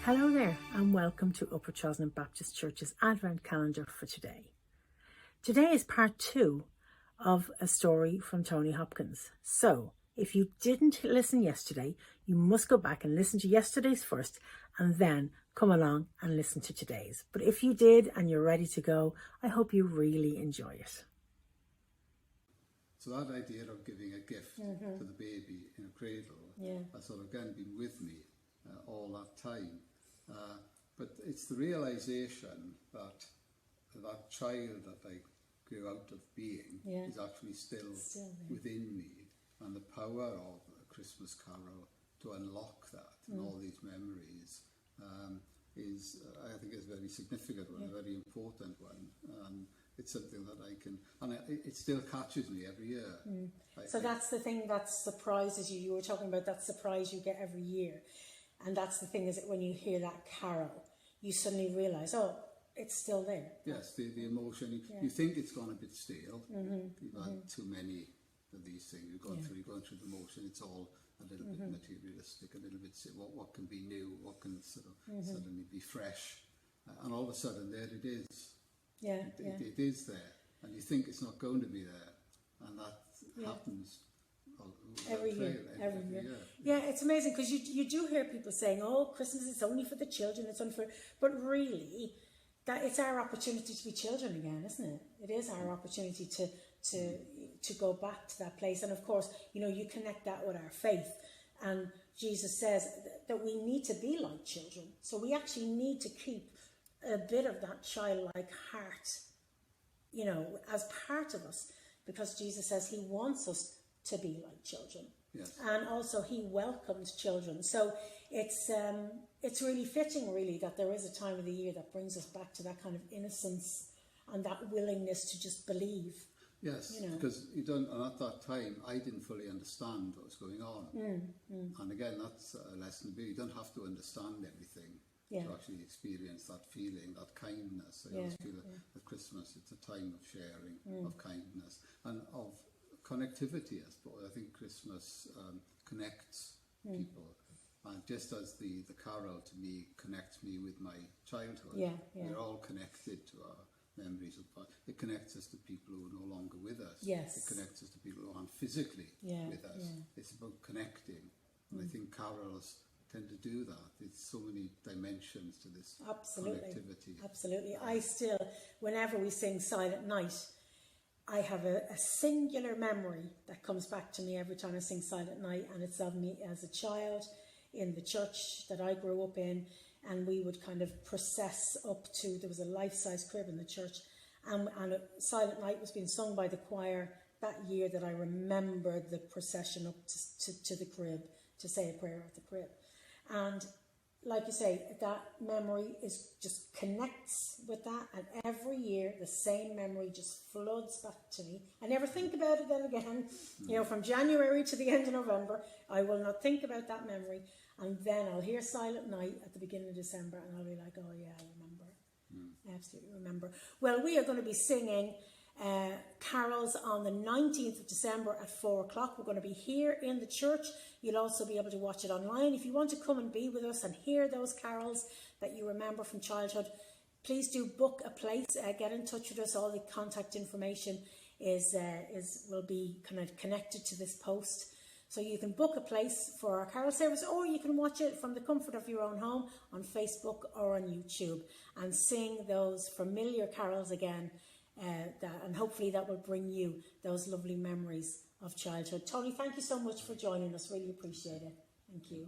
Hello there and welcome to Upper Choslin Baptist Church's Advent calendar for today. Today is part 2 of a story from Tony Hopkins. So if you didn't listen yesterday, you must go back and listen to yesterday's first and then come along and listen to today's. But if you did and you're ready to go, I hope you really enjoy it. So that idea of giving a gift to the baby in a cradle has sort of again been with me all that time. But it's the realisation that that child that I grew out of being is actually still within me, and the power of a Christmas carol to unlock that and all these memories is, I think, is a very significant one, a very important one. It's something that I can, and it still catches me every year. So that's the thing that surprises you. You were talking about that surprise you get every year. And that's the thing, is that when you hear that carol, you suddenly realise, oh, it's still there. Yes, the emotion. You think it's gone a bit stale. You've had too many of these things. You're going through the motion. It's all a little bit materialistic, a little bit, what can be new, what can sort of suddenly be fresh. And all of a sudden, there it is. It is there. And you think it's not going to be there. And that happens every year. Yeah, it's amazing, because you do hear people saying, oh, Christmas is only for the children, it's only for, but really that it's our opportunity to be children again, isn't it? It is our opportunity to go back to that place. And of course, you know, you connect that with our faith, and Jesus says that we need to be like children, so we actually need to keep a bit of that childlike heart, you know, as part of us, because Jesus says he wants us to be like children. Yes. And also he welcomes children. So it's really fitting, really, that there is a time of the year that brings us back to that kind of innocence and that willingness to just believe. Yes, you know. Because you don't, and at that time I didn't fully understand what was going on. And again, that's a lesson to be. You don't have to understand everything to actually experience that feeling, that kindness. I always feel that at Christmas it's a time of sharing, of kindness, and of connectivity. I think Christmas connects people, and just as the carol to me connects me with my childhood, we're all connected to our memories of past. It connects us to people who are no longer with us. Yes. It connects us to people who aren't physically with us. It's about connecting, and I think carols tend to do that. It's so many dimensions to this connectivity. Absolutely. I still, whenever we sing Silent Night, I have a singular memory that comes back to me every time I sing Silent Night, and it's of me as a child in the church that I grew up in, and we would kind of process up to, there was a life-size crib in the church, and Silent Night was being sung by the choir that year that I remembered the procession up to the crib to say a prayer at the crib. And like you say, that memory is just connects with that, and every year the same memory just floods back to me. I never think about it then again. You know, from January to the end of November, I will not think about that memory, and then I'll hear Silent Night at the beginning of December, and I'll be like, oh yeah, I remember. I absolutely remember. Well, we are going to be singing carols on the 19th of December at 4 o'clock. We're going to be here in the church. You'll also be able to watch it online. If you want to come and be with us and hear those carols that you remember from childhood, please do book a place. Get in touch with us. All the contact information will be kind of connected to this post. So you can book a place for our carol service, or you can watch it from the comfort of your own home on Facebook or on YouTube and sing those familiar carols again. And hopefully that will bring you those lovely memories of childhood. Tony, thank you so much for joining us. Really appreciate it. Thank you.